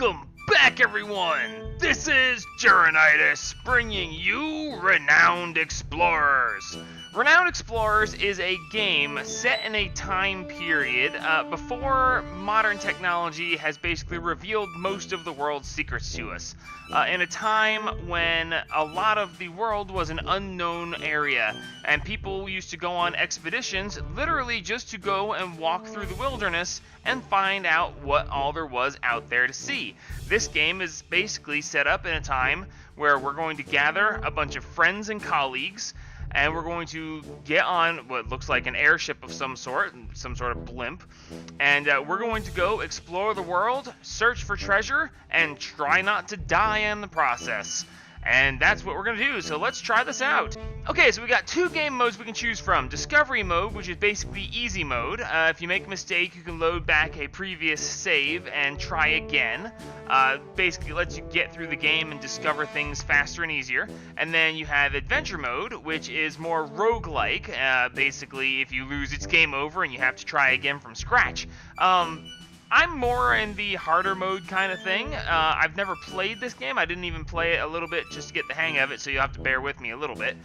Welcome back, everyone! This is Jurenitis, bringing you Renowned Explorers. Renowned Explorers is a game set in a time period before modern technology has basically revealed most of the world's secrets to us. In a time when a lot of the world was an unknown area, and people used to go on expeditions literally just to go and walk through the wilderness and find out what all there was out there to see. This game is basically set up in a time where we're going to gather a bunch of friends and colleagues, and we're going to get on what looks like an airship of some sort of blimp, and we're going to go explore the world, search for treasure, and try not to die in the process. And that's what we're going to do, so let's try this out. Okay, so we got two game modes we can choose from. Discovery mode, which is basically easy mode. If you make a mistake, you can load back a previous save and try again. Basically lets you get through the game and discover things faster and easier. And then you have adventure mode, which is more roguelike. Basically, if you lose, it's game over and you have to try again from scratch. I'm more in the harder mode kind of thing. I've never played this game. I didn't even play it a little bit just to get the hang of it, so you'll have to bear with me a little bit.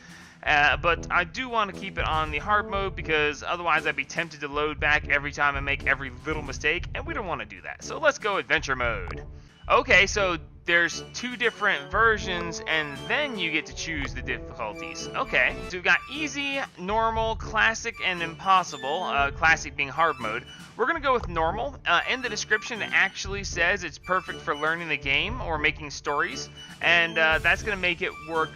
But I do want to keep it on the hard mode because otherwise I'd be tempted to load back every time I make every little mistake, and we don't want to do that. So let's go adventure mode. Okay, so there's two different versions, and then you get to choose the difficulties. Okay, so we've got easy, normal, classic, and impossible. Classic being hard mode. We're going to go with normal. In the description, it actually says it's perfect for learning the game or making stories, and that's going to make it work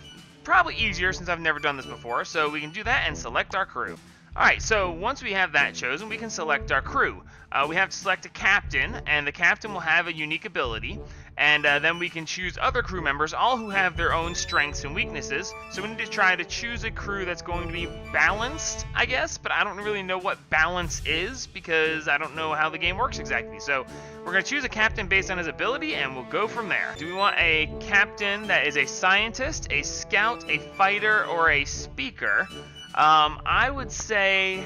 probably easier since I've never done this before, so we can do that and select our crew. Alright, so once we have that chosen, we can select our crew. We have to select a captain, and the captain will have a unique ability, and then we can choose other crew members, all who have their own strengths and weaknesses. So we need to try to choose a crew that's going to be balanced, I guess, but I don't really know what balance is because I don't know how the game works exactly. So we're going to choose a captain based on his ability, and we'll go from there. Do we want a captain that is a scientist, a scout, a fighter, or a speaker? I would say,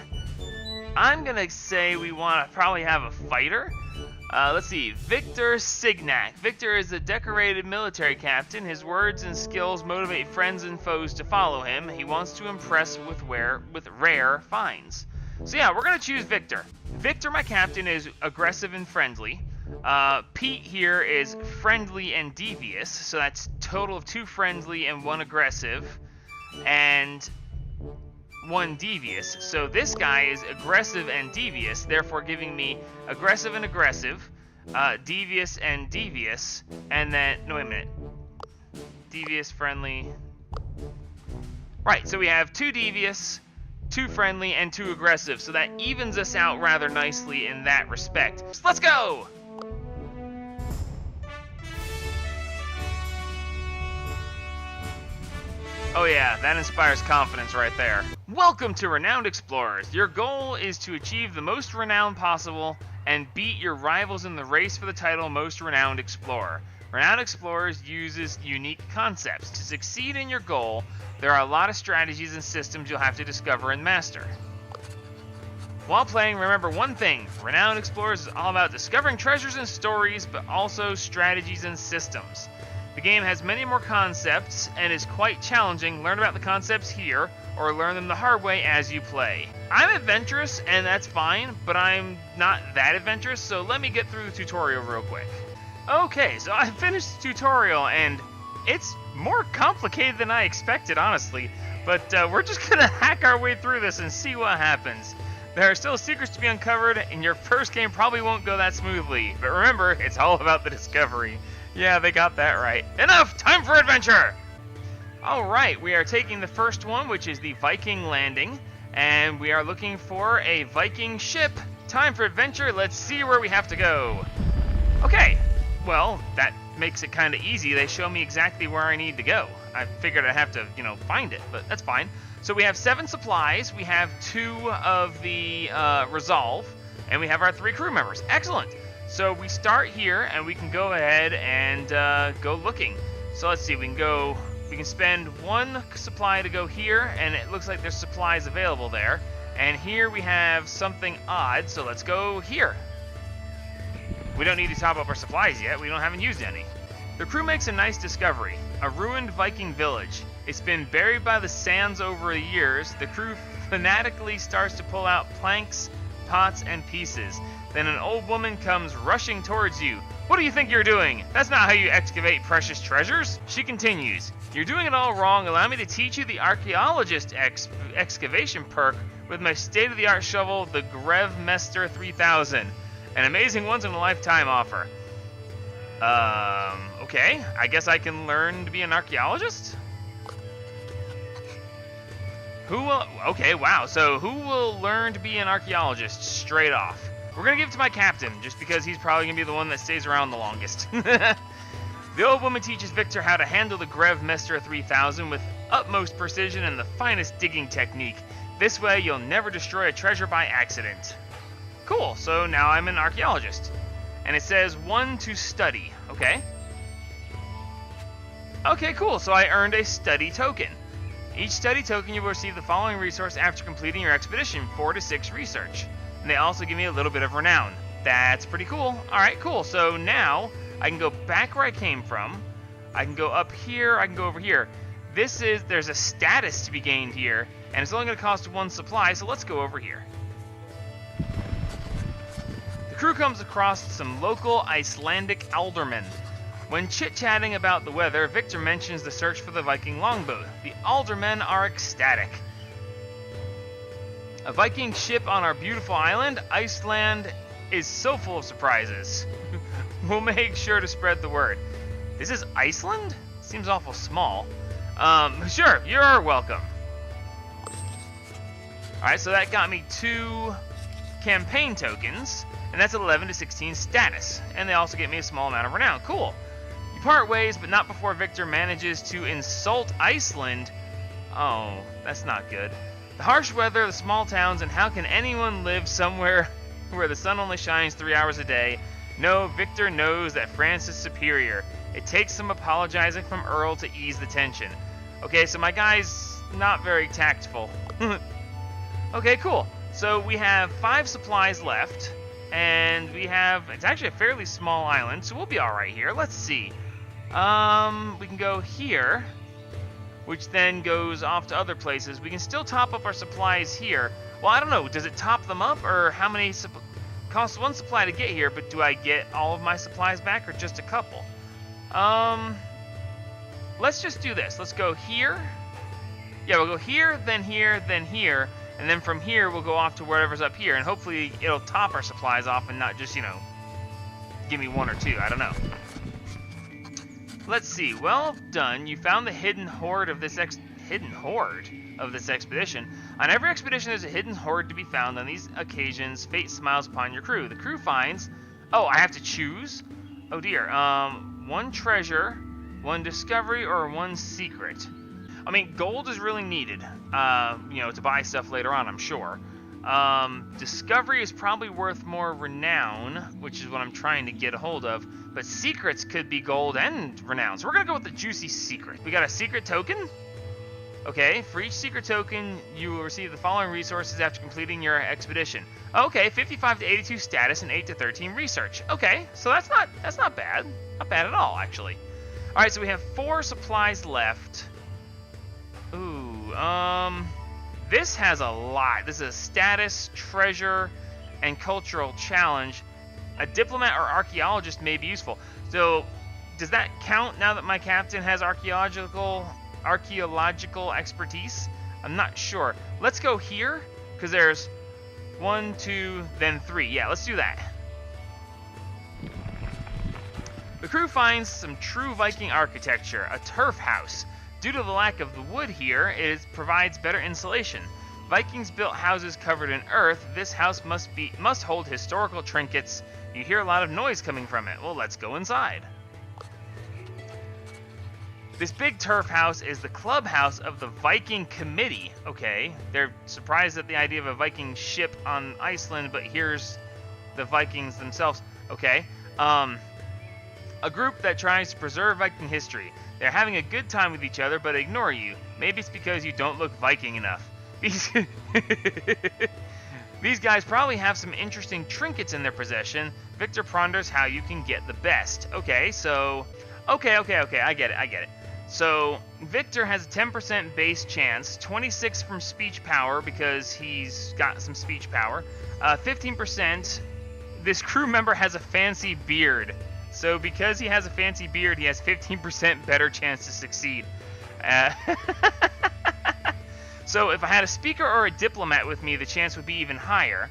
I'm going to say we want to probably have a fighter. Let's see, Victor Signac. Victor is a decorated military captain. His words and skills motivate friends and foes to follow him. He wants to impress with rare finds. So yeah, we're going to choose Victor. Victor, my captain, is aggressive and friendly. Pete here is friendly and devious. So that's a total of 2 friendly and 1 aggressive. And 1 devious. So this guy is aggressive and devious, therefore giving me aggressive and aggressive, devious and devious, and then, no, wait a minute. Devious, friendly. Right, so we have 2 devious, 2 friendly, and 2 aggressive, so that evens us out rather nicely in that respect. So let's go! Oh yeah, that inspires confidence right there. Welcome to Renowned Explorers. Your goal is to achieve the most renown possible and beat your rivals in the race for the title Most Renowned Explorer. Renowned Explorers uses unique concepts. To succeed in your goal, there are a lot of strategies and systems you'll have to discover and master. While playing, remember one thing. Renowned Explorers is all about discovering treasures and stories, but also strategies and systems. The game has many more concepts and is quite challenging. Learn about the concepts here, or learn them the hard way as you play. I'm adventurous, and that's fine, but I'm not that adventurous, so let me get through the tutorial real quick. Okay, so I finished the tutorial, and it's more complicated than I expected, honestly, but we're just gonna hack our way through this and see what happens. There are still secrets to be uncovered, and your first game probably won't go that smoothly, but remember, it's all about the discovery. Yeah, they got that right. Enough! Time for adventure! Alright, we are taking the first one, which is the Viking landing, and we are looking for a Viking ship. Time for adventure, let's see where we have to go. Okay, well, that makes it kind of easy. They show me exactly where I need to go. I figured I'd have to, find it, but that's fine. So we have 7 supplies, we have 2 of the resolve, and we have our 3 crew members. Excellent! So we start here, and we can go ahead and go looking. So let's see, we can spend 1 supply to go here, and it looks like there's supplies available there. And here we have something odd, so let's go here. We don't need to top up our supplies yet. We haven't used any. The crew makes a nice discovery. A ruined Viking village. It's been buried by the sands over the years. The crew fanatically starts to pull out planks, pots, and pieces. Then an old woman comes rushing towards you. What do you think you're doing? That's not how you excavate precious treasures. She continues. You're doing it all wrong. Allow me to teach you the archaeologist excavation perk with my state-of-the-art shovel, the Grevmester 3000. An amazing once-in-a-lifetime offer. Okay. I guess I can learn to be an archaeologist? Okay, wow. So who will learn to be an archaeologist straight off? We're going to give it to my captain, just because he's probably going to be the one that stays around the longest. The old woman teaches Victor how to handle the Grevmester 3000 with utmost precision and the finest digging technique. This way, you'll never destroy a treasure by accident. Cool, so now I'm an archaeologist. And it says 1 to study, okay? Okay, cool, so I earned a study token. Each study token you will receive the following resource after completing your expedition, 4 to 6 research. And they also give me a little bit of renown. That's pretty cool. Alright, cool. So now I can go back where I came from. I can go up here. I can go over here. There's a status to be gained here, and it's only going to cost 1 supply, so let's go over here. The crew comes across some local Icelandic aldermen. When chit-chatting about the weather, Victor mentions the search for the Viking longboat. The aldermen are ecstatic. A Viking ship on our beautiful island, Iceland, is so full of surprises. We'll make sure to spread the word. This is Iceland? Seems awful small. Sure, you're welcome. Alright, so that got me 2 campaign tokens, and that's 11 to 16 status. And they also get me a small amount of renown. Cool. You part ways, but not before Victor manages to insult Iceland. Oh, that's not good. The harsh weather, the small towns, and how can anyone live somewhere where the sun only shines 3 hours a day? No, Victor knows that France is superior. It takes some apologizing from Earl to ease the tension. Okay, so my guy's not very tactful. Okay, cool. So we have 5 supplies left, and it's actually a fairly small island, so we'll be alright here. Let's see. We can go here, which then goes off to other places. We can still top up our supplies here. Well, I don't know. Does it top them up, or how many costs 1 supply to get here, but do I get all of my supplies back, or just a couple? Let's just do this. Let's go here. Yeah, we'll go here, then here, then here, and then from here we'll go off to wherever's up here, and hopefully it'll top our supplies off and not just, give me 1 or 2. I don't know. Let's see. Well done. You found the hidden hoard of this expedition. On every expedition, there's a hidden hoard to be found. On these occasions, fate smiles upon your crew. The crew finds... Oh, I have to choose? Oh, dear. 1 treasure, 1 discovery, or 1 secret. I mean, gold is really needed, to buy stuff later on, I'm sure. Discovery is probably worth more renown, which is what I'm trying to get a hold of. But secrets could be gold and renown. So we're going to go with the juicy secret. We got a secret token. Okay, for each secret token, you will receive the following resources after completing your expedition. Okay, 55 to 82 status and 8 to 13 research. Okay, so that's not bad. Not bad at all, actually. All right, so we have 4 supplies left. Ooh, this has a lot. This is a status, treasure, and cultural challenge. A diplomat or archaeologist may be useful. So, does that count now that my captain has archaeological expertise? I'm not sure. Let's go here, because there's 1, 2, then 3. Yeah, let's do that. The crew finds some true Viking architecture, a turf house. Due to the lack of the wood here, it provides better insulation. Vikings built houses covered in earth. This house must hold historical trinkets. You hear a lot of noise coming from it. Well, let's go inside. This big turf house is the clubhouse of the Viking Committee. Okay, they're surprised at the idea of a Viking ship on Iceland, but here's the Vikings themselves. Okay, a group that tries to preserve Viking history. They're having a good time with each other, but ignore you. Maybe it's because you don't look Viking enough. These guys probably have some interesting trinkets in their possession. Victor ponders how you can get the best. Okay, so... Okay, I get it. So, Victor has a 10% base chance, 26 from speech power because he's got some speech power, 15%. This crew member has a fancy beard. So, because he has a fancy beard, he has 15% better chance to succeed. So if I had a speaker or a diplomat with me, the chance would be even higher.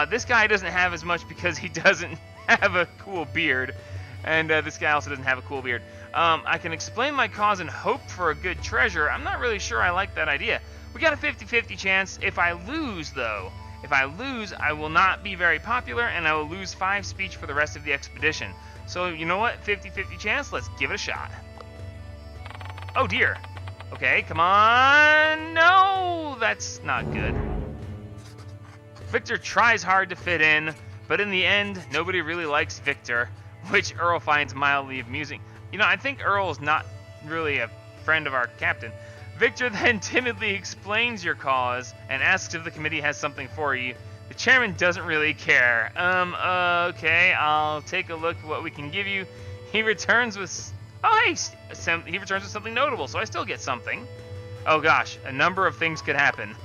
This guy doesn't have as much because he doesn't have a cool beard. And this guy also doesn't have a cool beard. I can explain my cause and hope for a good treasure. I'm not really sure I like that idea. We got a 50-50 chance. If I lose, though, I will not be very popular, and I will lose 5 speech for the rest of the expedition. So, you know what? 50-50 chance. Let's give it a shot. Oh, dear. Okay, come on. No, that's not good. Victor tries hard to fit in, but in the end, nobody really likes Victor, which Earl finds mildly amusing. You know, I think Earl is not really a friend of our captain. Victor then timidly explains your cause and asks if the committee has something for you. The chairman doesn't really care. Okay, I'll take a look at what we can give you. He returns with... Oh, hey, he returns with something notable, so I still get something. Oh, gosh, a number of things could happen.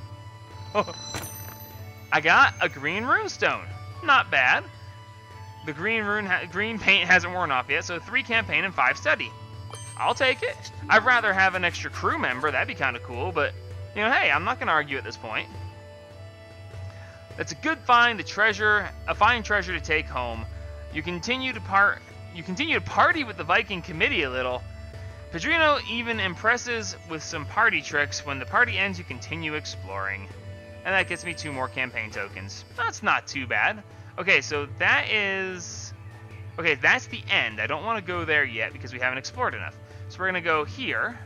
I got a green runestone. Not bad. The green paint hasn't worn off yet, so 3 campaign and 5 study. I'll take it. I'd rather have an extra crew member. That'd be kind of cool, but, you know, hey, I'm not going to argue at this point. That's a good find, a fine treasure to take home. You continue to party with the Viking committee a little. Pedrino even impresses with some party tricks. When the party ends, you continue exploring. And that gets me 2 more campaign tokens. That's not too bad. Okay, so that is... Okay, that's the end. I don't want to go there yet because we haven't explored enough. So we're going to go here.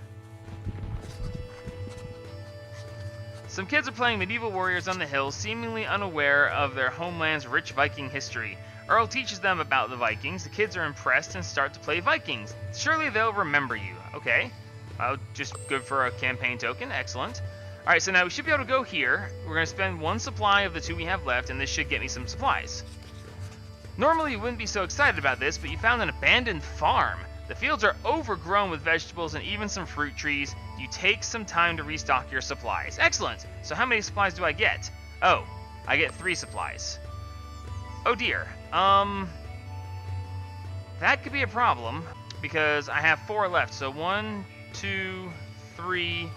Some kids are playing medieval warriors on the hills, seemingly unaware of their homeland's rich Viking history. Earl teaches them about the Vikings. The kids are impressed and start to play Vikings. Surely they'll remember you. Okay, just good for a campaign token. Excellent. Alright, so now we should be able to go here. We're going to spend 1 supply of the 2 we have left, and this should get me some supplies. Normally you wouldn't be so excited about this, but you found an abandoned farm. The fields are overgrown with vegetables and even some fruit trees. You take some time to restock your supplies. Excellent! So how many supplies do I get? Oh, I get 3 supplies. Oh dear. That could be a problem, because I have 4 left. So 1, 2, 3...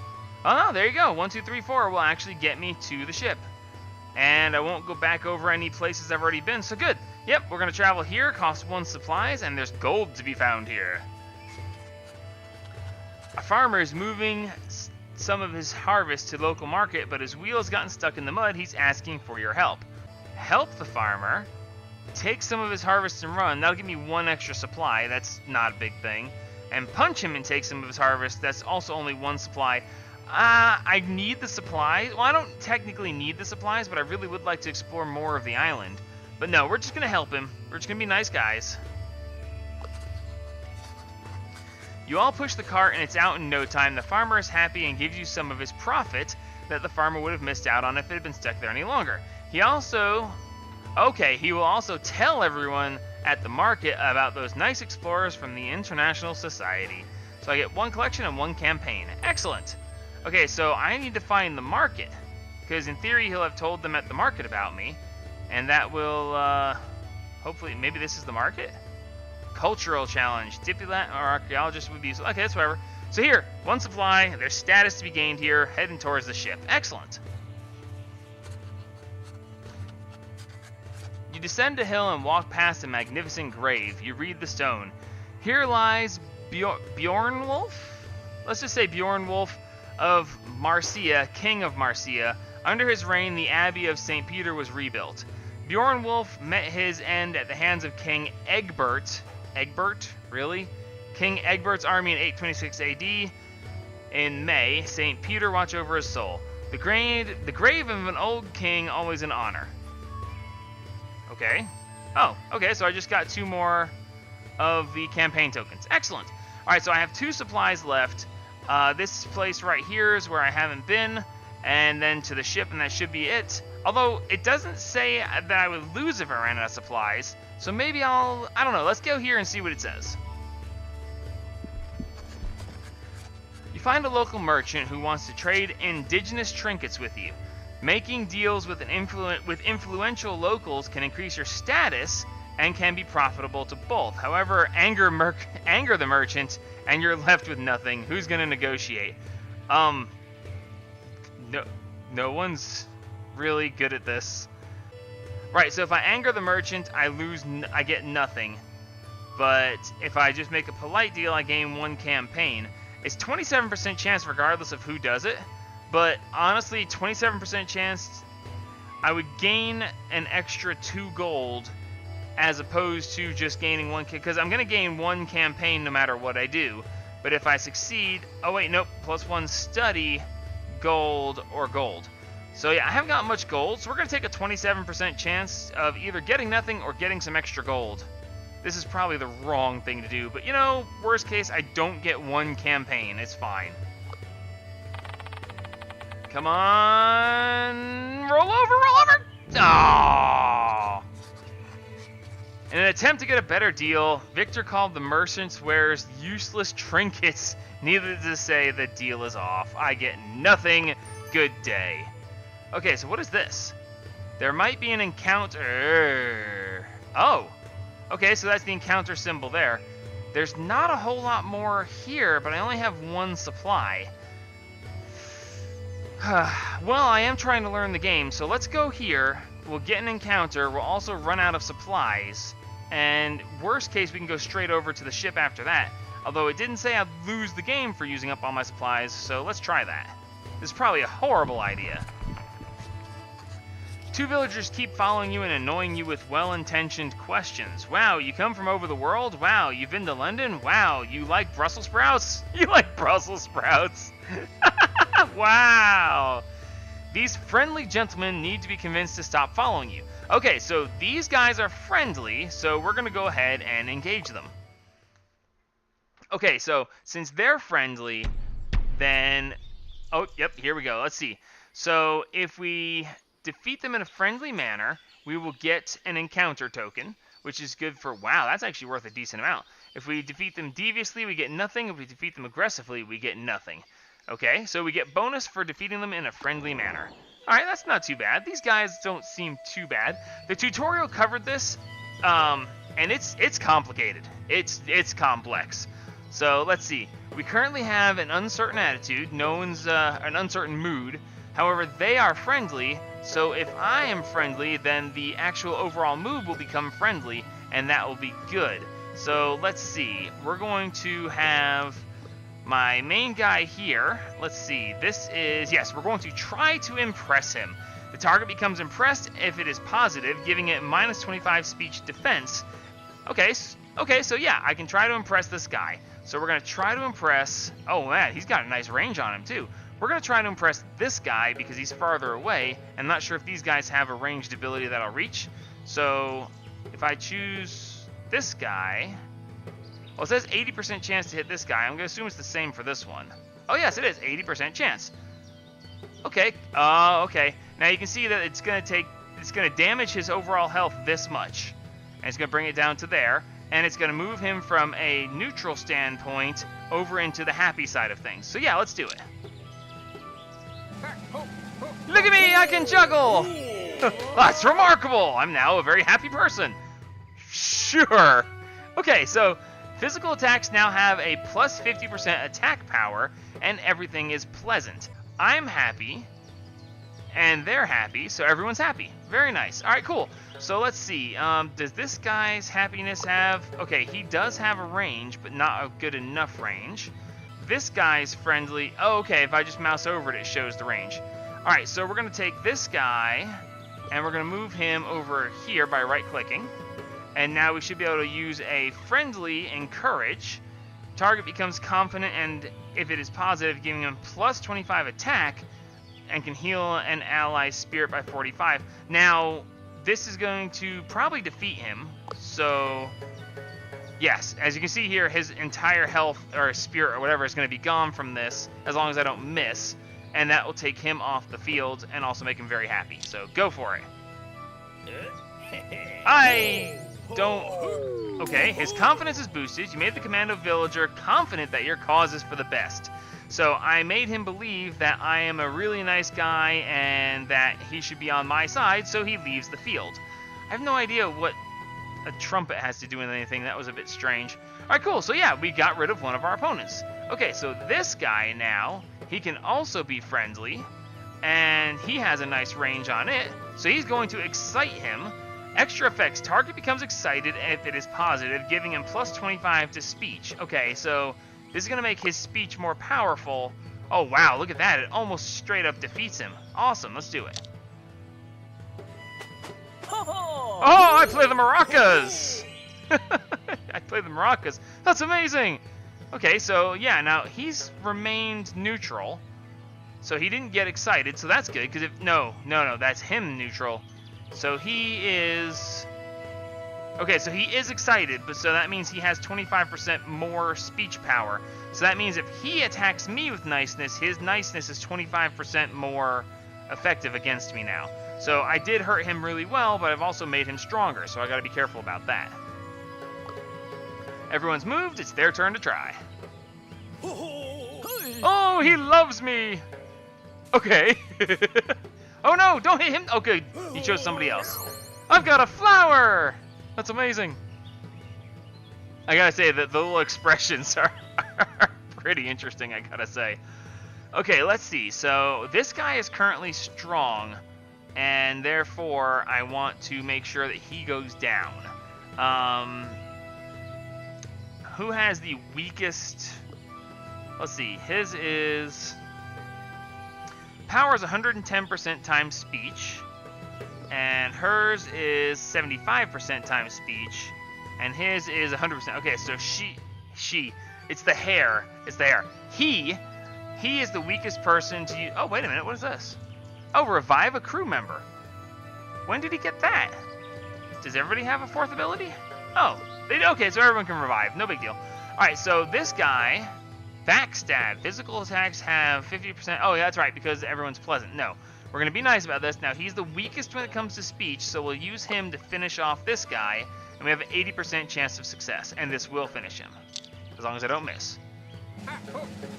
Oh no, there you go. 1, 2, 3, 4 will actually get me to the ship. And I won't go back over any places I've already been, so good. Yep, we're going to travel here, cost 1 supplies, and there's gold to be found here. A farmer is moving some of his harvest to local market, but his wheel has gotten stuck in the mud. He's asking for your help. Help the farmer. Take some of his harvest and run. That'll give me 1 extra supply. That's not a big thing. And punch him and take some of his harvest. That's also only 1 supply. I need the supplies. Well, I don't technically need the supplies, but I really would like to explore more of the island. But no, we're just going to help him. We're just going to be nice guys. You all push the cart and it's out in no time. The farmer is happy and gives you some of his profit that the farmer would have missed out on if it had been stuck there any longer. He will also tell everyone at the market about those nice explorers from the International Society. So I get 1 collection and 1 campaign. Excellent! Okay, so I need to find the market, because in theory he'll have told them at the market about me, and that will, hopefully, maybe this is the market? Cultural challenge. Diplomat or archaeologist would be useful. Okay, that's whatever. So here, 1 supply, there's status to be gained here, heading towards the ship. Excellent. You descend a hill and walk past a magnificent grave. You read the stone. Here lies Bjornwulf? Let's just say Bjornwulf of Marcia, king of Marcia. Under his reign, the Abbey of St. Peter was rebuilt. Bjornwulf met his end at the hands of King Egbert. Egbert? Really? King Egbert's army in 826 AD. In May, St. Peter watch over his soul. The grave of an old king, always an honor. Okay. Oh, okay, so I just got 2 more of the campaign tokens. Excellent. Alright, so I have 2 supplies left. This place right here is where I haven't been, and then to the ship, and that should be it. Although, it doesn't say that I would lose if I ran out of supplies. So maybe I don't know, let's go here and see what it says. You find a local merchant who wants to trade indigenous trinkets with you. Making deals with influential locals can increase your status and can be profitable to both. However, anger the merchant and you're left with nothing. Who's going to negotiate? No one's really good at this. Right, so if I anger the merchant, I get nothing. But if I just make a polite deal, I gain 1 campaign. It's 27% chance regardless of who does it. But honestly, 27% chance I would gain an extra 2 gold as opposed to just gaining 1, because I'm going to gain 1 campaign no matter what I do. But if I succeed, oh wait, nope, +1 study, gold, or gold. So yeah, I haven't got much gold, so we're going to take a 27% chance of either getting nothing or getting some extra gold. This is probably the wrong thing to do, but you know, worst case, I don't get 1 campaign, it's fine. Come on, roll over! Oh! In an attempt to get a better deal, Victor called the merchants wears useless trinkets. Needless to say, the deal is off. I get nothing. Good day. Okay, so what is this? There might be an encounter. Oh, okay, so that's the encounter symbol there. There's not a whole lot more here, but I only have 1 supply. Well, I am trying to learn the game, so let's go here. We'll get an encounter. We'll also run out of supplies. And worst case, we can go straight over to the ship after that. Although it didn't say I'd lose the game for using up all my supplies, so let's try that. This is probably a horrible idea. 2 villagers keep following you and annoying you with well-intentioned questions. Wow, you come from over the world? Wow, you've been to London? Wow, you like Brussels sprouts? You like Brussels sprouts? Wow. These friendly gentlemen need to be convinced to stop following you. Okay, so these guys are friendly, so we're going to go ahead and engage them. Okay, so since they're friendly, then... Oh, yep, here we go. Let's see. So if we defeat them in a friendly manner, we will get an encounter token, which is good for... Wow, that's actually worth a decent amount. If we defeat them deviously, we get nothing. If we defeat them aggressively, we get nothing. Okay, so we get bonus for defeating them in a friendly manner. Alright, that's not too bad. These guys don't seem too bad. The tutorial covered this, and it's complicated. It's complex. So, let's see. We currently have an uncertain attitude. No one's, an uncertain mood. However, they are friendly, so if I am friendly, then the actual overall mood will become friendly, and that will be good. So, let's see. We're going to have... my main guy here, let's see, this is, yes, we're going to try to impress him. The target becomes impressed if it is positive, giving it -25 speech defense. Okay, so yeah, I can try to impress this guy. So we're going to try to impress, oh man, he's got a nice range on him too. We're going to try to impress this guy because he's farther away. I'm not sure if these guys have a ranged ability that I'll reach. So if I choose this guy... Well, it says 80% chance to hit this guy. I'm going to assume it's the same for this one. Oh, yes, it is. 80% chance. Okay. Okay. Now you can see that it's going to damage his overall health this much. And it's going to bring it down to there. And it's going to move him from a neutral standpoint over into the happy side of things. So, yeah, let's do it. Look at me! I can juggle! That's remarkable! I'm now a very happy person. Sure. Okay, so... physical attacks now have a plus 50% attack power, and everything is pleasant. I'm happy, and they're happy, so everyone's happy. Very nice. Alright, cool. So let's see. Does this guy's happiness have... okay, he does have a range, but not a good enough range. This guy's friendly... oh, okay, if I just mouse over it, it shows the range. Alright, so we're going to take this guy, and we're going to move him over here by right-clicking. And now we should be able to use a friendly encourage. Target becomes confident, and if it is positive, giving him plus 25 attack, and can heal an ally's spirit by 45. Now, this is going to probably defeat him. So, yes, as you can see here, his entire health, or spirit, or whatever, is going to be gone from this, as long as I don't miss. and that will take him off the field and also make him very happy. So go for it. I don't... Okay, his confidence is boosted. You made the commando villager confident that your cause is for the best. So I made him believe that I am a really nice guy and that he should be on my side, so he leaves the field. I have no idea what a trumpet has to do with anything. That was a bit strange. Alright, cool. So yeah, we got rid of one of our opponents. Okay, so this guy now, he can also be friendly, and he has a nice range on it, so he's going to excite him. Extra effects. Target becomes excited if it is positive, giving him plus 25 to speech. Okay, so this is going to make his speech more powerful. Oh, wow, look at that. It almost straight up defeats him. Awesome, let's do it. Oh, I play the maracas! I play the maracas. That's amazing! Okay, so, yeah, now he's remained neutral. So he didn't get excited, so that's good, because if... No, that's him neutral. So he is... Okay, so he is excited, but so that means he has 25% more speech power. So that means if he attacks me with niceness, his niceness is 25% more effective against me now. So I did hurt him really well, but I've also made him stronger, so I gotta be careful about that. Everyone's moved, it's their turn to try. Oh, he loves me! Okay. Oh no, don't hit him! Okay, he chose somebody else. I've got a flower! That's amazing. I gotta say that the little expressions are pretty interesting, I gotta say. Okay, let's see. So this guy is currently strong, and therefore I want to make sure that he goes down. Who has the weakest? Let's see. His is... Power is 110% times speech. And hers is 75% times speech, and his is 100%. Okay, so it's the hair. It's the hair. He is the weakest person to use. Oh, wait a minute. What is this? Oh, revive a crew member. When did he get that? Does everybody have a fourth ability? Oh, okay, so everyone can revive. No big deal. All right, so this guy, backstab. Physical attacks have 50%. Oh, yeah, that's right, because everyone's pleasant. No. We're going to be nice about this. Now, he's the weakest when it comes to speech, so we'll use him to finish off this guy, and we have an 80% chance of success, and this will finish him, as long as I don't miss.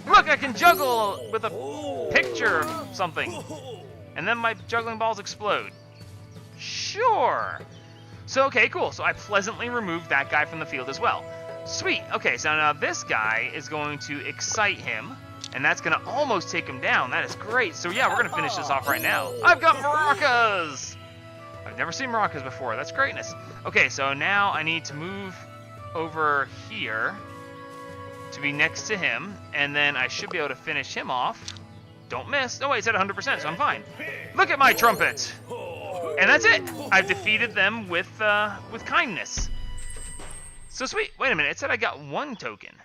Look, I can juggle with a picture of something, and then my juggling balls explode. Sure. So, okay, cool. So I pleasantly removed that guy from the field as well. Sweet. Okay, so now this guy is going to excite him, and that's going to almost take him down. That is great. So yeah, we're going to finish this off right now. I've got maracas! I've never seen maracas before. That's greatness. Okay, so now I need to move over here to be next to him, and then I should be able to finish him off. Don't miss. Oh, wait, it's at 100%, so I'm fine. Look at my trumpet! And that's it. I've defeated them with kindness. So sweet. Wait a minute. It said I got 1 token.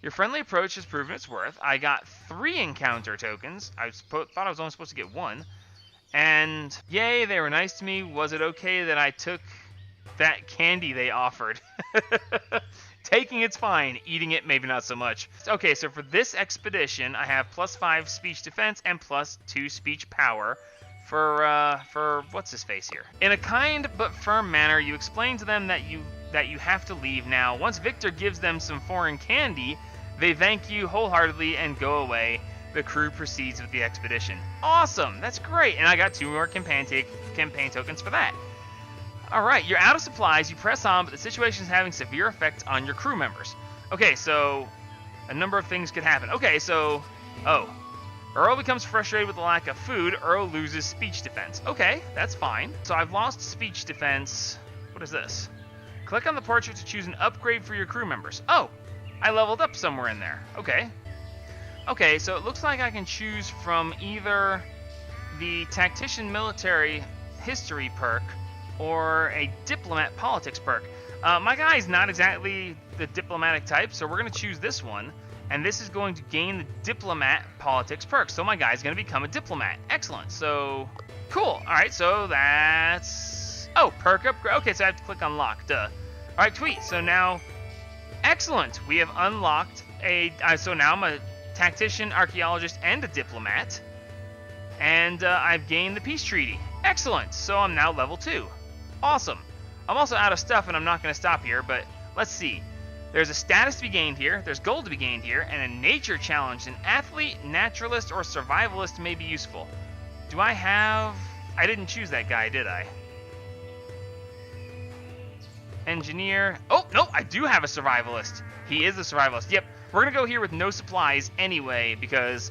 Your friendly approach has proven its worth. I got 3 encounter tokens. I thought I was only supposed to get 1. And yay, they were nice to me. Was it okay that I took that candy they offered? Taking it's fine. Eating it, maybe not so much. Okay, so for this expedition, I have +5 speech defense and +2 speech power for what's his face here. In a kind but firm manner, you explain to them that you have to leave now. Once Victor gives them some foreign candy, they thank you wholeheartedly and go away. The crew proceeds with the expedition. Awesome! That's great! And I got 2 more campaign tokens for that. Alright, you're out of supplies, you press on, but the situation is having severe effects on your crew members. Okay, so a number of things could happen. Okay, so... Oh. Earl becomes frustrated with the lack of food. Earl loses speech defense. Okay, that's fine. So I've lost speech defense. What is this? Click on the portrait to choose an upgrade for your crew members. Oh! I leveled up somewhere in there. Okay. Okay, so it looks like I can choose from either the Tactician Military History perk or a Diplomat Politics perk. My guy's not exactly the diplomatic type, so we're going to choose this one. And this is going to gain the Diplomat Politics perk. So my guy's going to become a diplomat. Excellent. So, cool. Alright, so that's... Oh, perk upgrade. Okay, so I have to click on lock. Duh. Alright, tweet. So now... Excellent. We have unlocked a... so now I'm a tactician, archaeologist, and a diplomat. And I've gained the peace treaty. Excellent, so I'm now level 2. Awesome. I'm also out of stuff, and I'm not going to stop here, but let's see. There's a status to be gained here, there's gold to be gained here, and a nature challenge. An athlete, naturalist, or survivalist may be useful. Do I have... I didn't choose that guy, did I? Engineer. Oh, no, I do have a survivalist. He is a survivalist. Yep, we're going to go here with no supplies anyway, because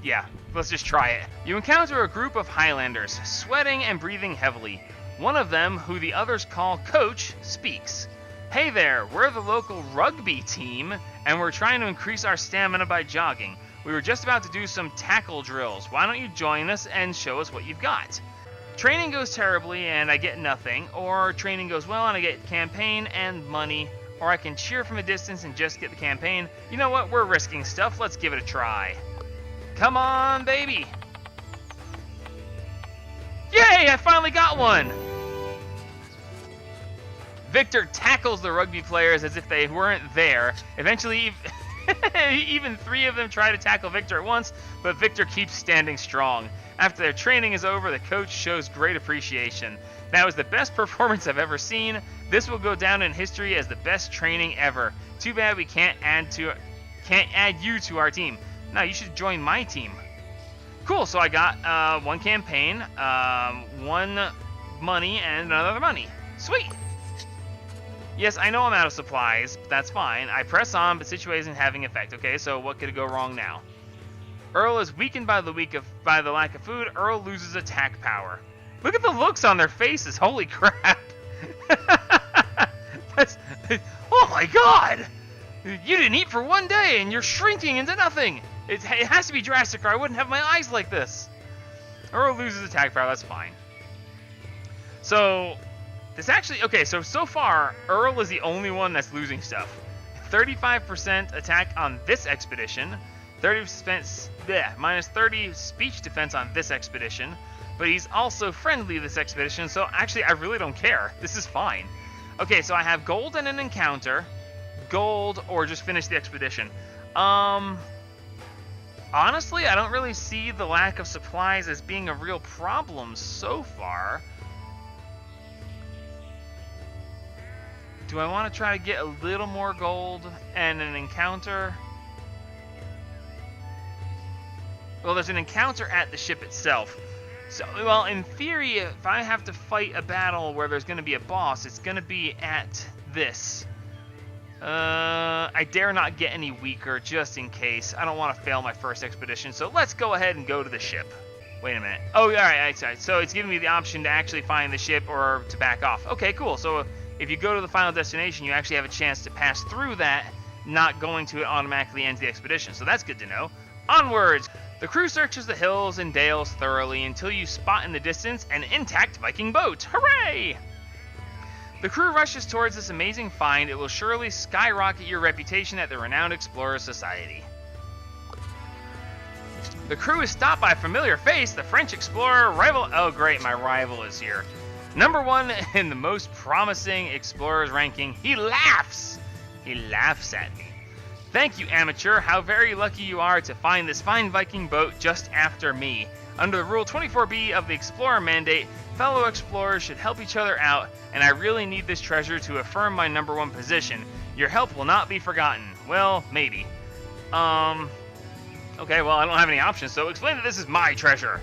yeah, let's just try it. You encounter a group of Highlanders, sweating and breathing heavily. One of them, who the others call Coach, speaks. Hey there, we're the local rugby team, and we're trying to increase our stamina by jogging. We were just about to do some tackle drills. Why don't you join us and show us what you've got? Training goes terribly and I get nothing, or training goes well and I get campaign and money, or I can cheer from a distance and just get the campaign. You know what, we're risking stuff, let's give it a try. Come on, baby! Yay, I finally got one! Victor tackles the rugby players as if they weren't there. Eventually, even 3 of them try to tackle Victor at once, but Victor keeps standing strong. After their training is over, the coach shows great appreciation. That was the best performance I've ever seen. This will go down in history as the best training ever. Too bad we can't add you to our team. No, you should join my team. Cool, so I got 1 campaign, 1 money, and another money. Sweet! Yes, I know I'm out of supplies, but that's fine. I press on, but situation isn't having effect. Okay, so what could go wrong now? Earl is weakened by the lack of food. Earl loses attack power. Look at the looks on their faces. Holy crap. Oh my god! You didn't eat for 1 day and you're shrinking into nothing. It has to be drastic or I wouldn't have my eyes like this. Earl loses attack power. That's fine. So... this actually, okay, so far, Earl is the only one that's losing stuff. 35% attack on this expedition, minus 30 speech defense on this expedition, but he's also friendly this expedition, so actually I really don't care. This is fine. Okay, so I have gold and an encounter, gold, or just finish the expedition. Honestly, I don't really see the lack of supplies as being a real problem so far. Do I want to try to get a little more gold and an encounter? Well, there's an encounter at the ship itself. So, well, in theory, if I have to fight a battle where there's going to be a boss, it's going to be at this. I dare not get any weaker, just in case. I don't want to fail my first expedition, so let's go ahead and go to the ship. Wait a minute. Oh, alright, so it's giving me the option to actually find the ship or to back off. Okay, cool. So if you go to the final destination, you actually have a chance to pass through that, not going to it automatically ends the expedition. So that's good to know. Onwards! The crew searches the hills and dales thoroughly until you spot in the distance an intact Viking boat. Hooray! The crew rushes towards this amazing find. It will surely skyrocket your reputation at the Renowned Explorers Society. The crew is stopped by a familiar face, the French explorer, rival... Oh great, my rival is here. Number 1 in the most promising explorers ranking. He laughs! He laughs at me. Thank you, amateur. How very lucky you are to find this fine Viking boat just after me. Under the Rule 24B of the Explorer Mandate, fellow explorers should help each other out, and I really need this treasure to affirm my number 1 position. Your help will not be forgotten. Well, maybe. Okay, well, I don't have any options, so explain that this is my treasure.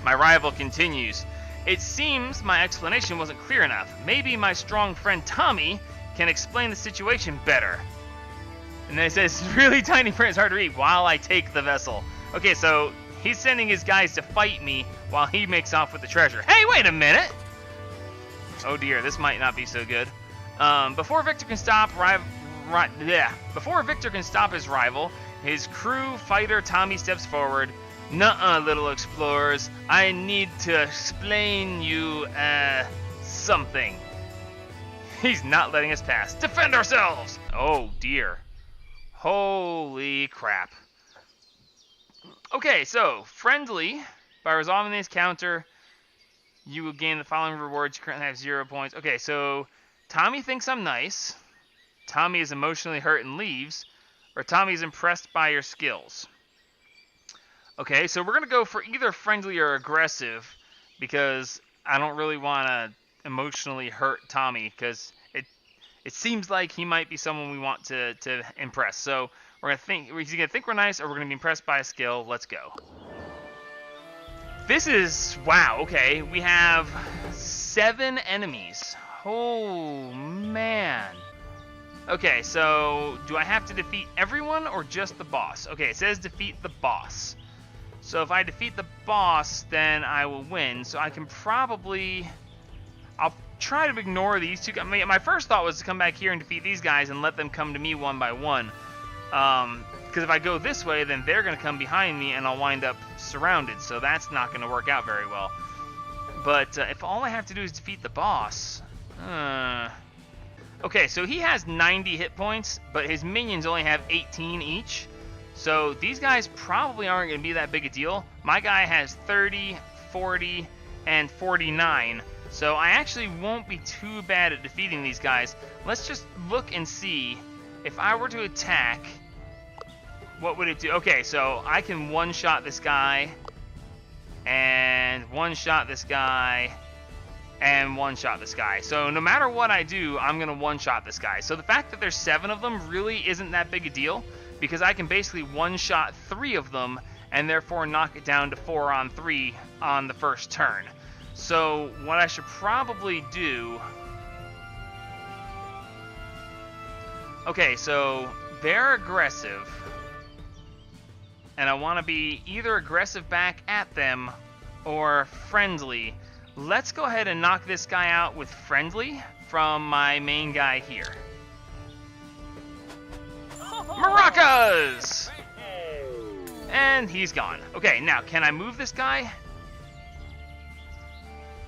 My rival continues. It seems my explanation wasn't clear enough. Maybe my strong friend Tommy can explain the situation better. And then it says, really tiny print, it's hard to read, while I take the vessel. Okay, so he's sending his guys to fight me while he makes off with the treasure. Hey, wait a minute! Oh dear, this might not be so good. Before Victor can stop his rival, his crew fighter Tommy steps forward. Nuh-uh, little explorers. I need to explain you, something. He's not letting us pass. Defend ourselves! Oh, dear. Holy crap. Okay, so, friendly. By resolving this encounter, you will gain the following rewards. You currently have 0 points. Okay, so, Tommy thinks I'm nice. Tommy is emotionally hurt and leaves. or Tommy's impressed by your skills. Okay, so we're going to go for either friendly or aggressive because I don't really want to emotionally hurt Tommy because it seems like he might be someone we want to impress. So we're going to think, he's going to think we're nice or we're going to be impressed by a skill. Let's go. This is, wow, okay. We have 7 enemies. Oh, man. Okay, so do I have to defeat everyone or just the boss? Okay, it says defeat the boss. So if I defeat the boss, then I will win. So I can probably... I'll try to ignore these two. I mean, my first thought was to come back here and defeat these guys and let them come to me one by one. Because if I go this way, then they're going to come behind me and I'll wind up surrounded. So that's not going to work out very well. But if all I have to do is defeat the boss... Okay, so he has 90 hit points, but his minions only have 18 each. So these guys probably aren't going to be that big a deal. My guy has 30, 40, and 49. So I actually won't be too bad at defeating these guys. Let's just look and see. If I were to attack, what would it do? Okay, so I can one-shot this guy, and one-shot this guy, and one-shot this guy. So no matter what I do, I'm going to one-shot this guy. So the fact that there's 7 of them really isn't that big a deal, because I can basically one-shot 3 of them, and therefore knock it down to 4 on 3 on the first turn. So what I should probably do... Okay, so they're aggressive, and I want to be either aggressive back at them or friendly. Let's go ahead and knock this guy out with friendly from my main guy here. Maracas! And he's gone. Okay, now, can I move this guy?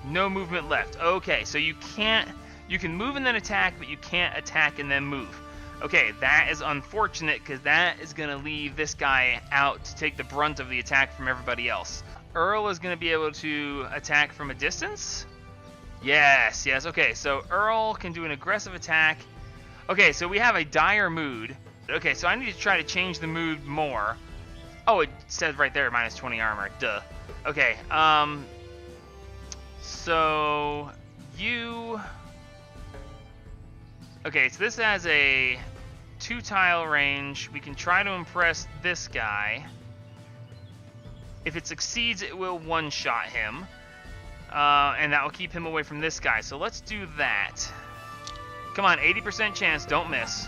No movement left. Okay, so you can't... You can move and then attack, but you can't attack and then move. Okay, that is unfortunate, because that is going to leave this guy out to take the brunt of the attack from everybody else. Earl is going to be able to attack from a distance? Yes, yes. Okay, so Earl can do an aggressive attack. Okay, so we have a dire mood. Okay, so I need to try to change the mood more. Oh, it says right there, minus 20 armor. Duh. Okay, so you... Okay, so this has a 2-tile range. We can try to impress this guy. If it succeeds, it will one-shot him. And that will keep him away from this guy. So let's do that. Come on, 80% chance, don't miss.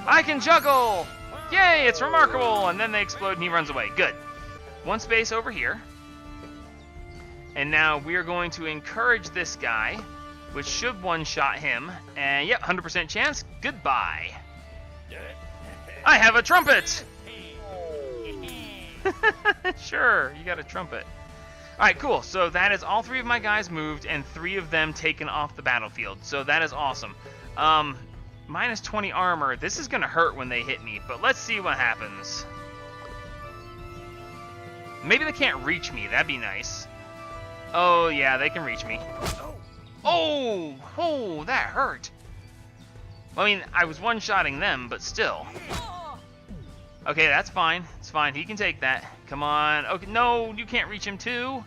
I can juggle! Yay, it's remarkable! And then they explode and he runs away. Good. 1 space over here. And now we are going to encourage this guy, which should one-shot him. And yep, 100% chance. Goodbye. I have a trumpet! Sure, you got a trumpet. Alright, cool. So that is all 3 of my guys moved and 3 of them taken off the battlefield. So that is awesome. Minus 20 armor. This is going to hurt when they hit me, but let's see what happens. Maybe they can't reach me. That'd be nice. Oh, yeah, they can reach me. Oh! Oh, that hurt. I mean, I was one-shotting them, but still. Okay, that's fine. It's fine. He can take that. Come on. Okay, no, you can't reach him too.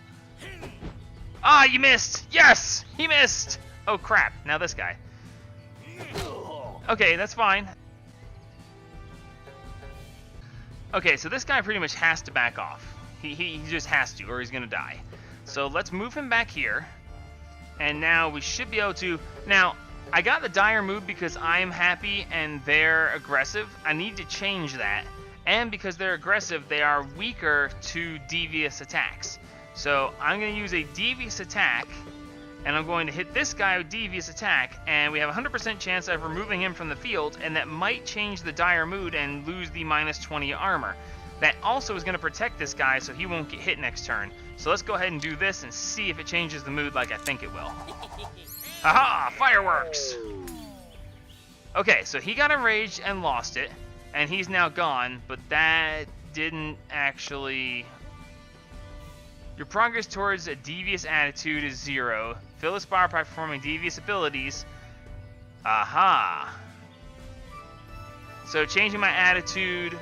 Ah, you missed. Yes, he missed. Oh, crap. Now this guy. Okay, that's fine. Okay, so this guy pretty much has to back off. He just has to, or he's going to die. So let's move him back here. And now we should be able to... Now, I got the dire mood because I'm happy and they're aggressive. I need to change that. And because they're aggressive, they are weaker to devious attacks. So I'm going to use a devious attack, and I'm going to hit this guy with devious attack, and we have a 100% chance of removing him from the field, and that might change the dire mood and lose the minus 20 armor. That also is going to protect this guy so he won't get hit next turn. So let's go ahead and do this and see if it changes the mood like I think it will. Haha! Fireworks! Okay, so he got enraged and lost it, and he's now gone, but that didn't actually... Your progress towards a devious attitude is 0. Fill this bar by performing devious abilities. Aha! So changing my attitude.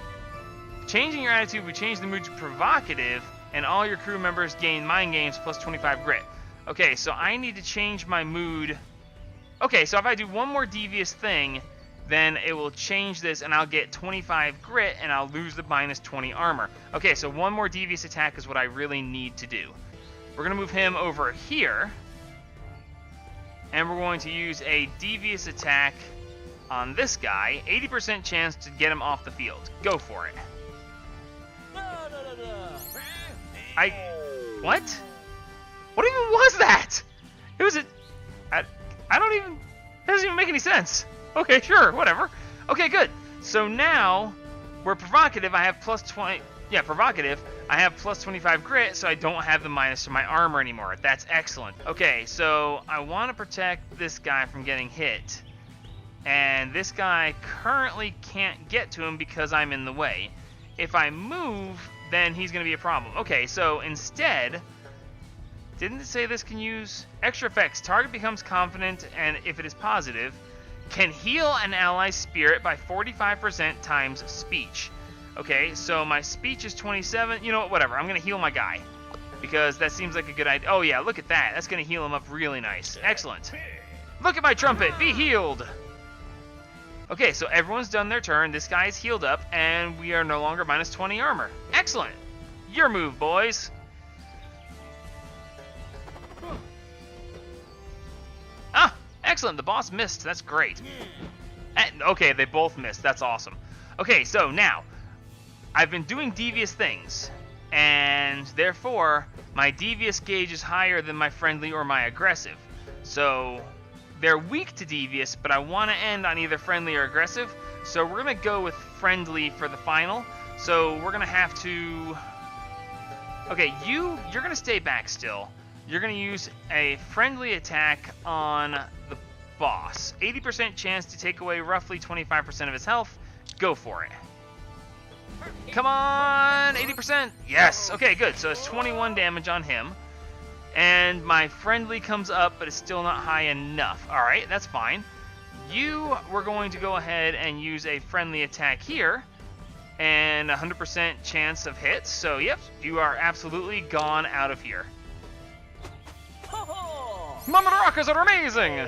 Changing your attitude, we change the mood to provocative, and all your crew members gain mind games plus 25 grit. Okay, so I need to change my mood. Okay, so if I do one more devious thing, then it will change this, and I'll get 25 grit, and I'll lose the minus 20 armor. Okay, so one more devious attack is what I really need to do. We're going to move him over here, and we're going to use a devious attack on this guy. 80% chance to get him off the field. Go for it. What? What even was that? It was I don't even... That doesn't even make any sense. Okay, sure, whatever. Okay, good. So now, we're provocative. I have plus 20... Yeah, provocative. I have plus 25 grit, so I don't have the minus to my armor anymore. That's excellent. Okay, so I want to protect this guy from getting hit. And this guy currently can't get to him because I'm in the way. If I move, then he's going to be a problem. Okay, so instead... Didn't it say this can use extra effects? Target becomes confident, and if it is positive, can heal an ally's spirit by 45% times speech. Okay, so my speech is 27. You know what? Whatever. I'm going to heal my guy because that seems like a good idea. Oh, yeah, look at that. That's going to heal him up really nice. Excellent. Look at my trumpet. Be healed. Okay, so everyone's done their turn. This guy is healed up, and we are no longer minus 20 armor. Excellent. Your move, boys. Ah, excellent. The boss missed. That's great. Okay, they both missed. That's awesome. Okay, so now, I've been doing devious things, and therefore, my devious gauge is higher than my friendly or my aggressive. So, they're weak to devious, but I want to end on either friendly or aggressive, so we're going to go with friendly for the final. So, we're going to have to... Okay, you're going to stay back still. You're going to use a friendly attack on the boss. 80% chance to take away roughly 25% of his health. Go for it. Come on! 80%! Yes! Okay, good. So it's 21 damage on him. And my friendly comes up, but it's still not high enough. Alright, that's fine. We're going to go ahead and use a friendly attack here. And 100% chance of hits. So, yep, you are absolutely gone out of here. My maracas are amazing!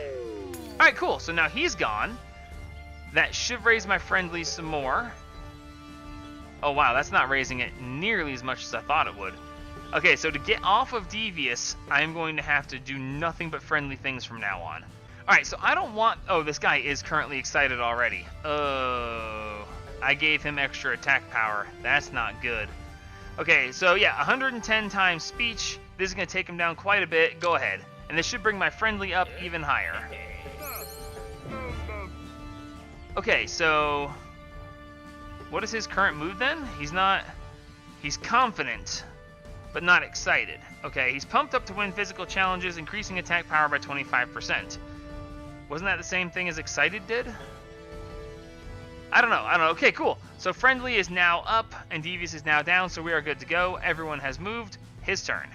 Alright, cool. So now he's gone. That should raise my friendly some more. Oh, wow, that's not raising it nearly as much as I thought it would. Okay, so to get off of Devious, I'm going to have to do nothing but friendly things from now on. Alright, so I don't want... Oh, this guy is currently excited already. Oh, I gave him extra attack power. That's not good. Okay, so yeah, 110 times speech. This is going to take him down quite a bit. Go ahead. And this should bring my friendly up even higher. Okay, so... What is his current mood then? He's confident, but not excited. Okay, he's pumped up to win physical challenges, increasing attack power by 25%. Wasn't that the same thing as excited did? I don't know. Okay, cool. So friendly is now up, and devious is now down, so we are good to go. Everyone has moved. His turn.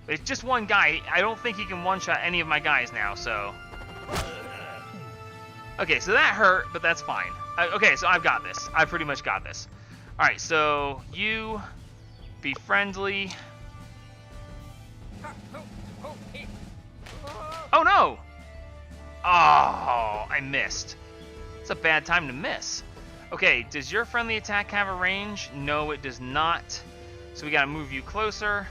But it's just one guy. I don't think he can one-shot any of my guys now, so... Okay, so that hurt, but that's fine. Okay, so I've got this. I pretty much got this. Alright, so you be friendly. Oh, no! Oh, I missed. It's a bad time to miss. Okay, does your friendly attack have a range? No, it does not. So we gotta move you closer.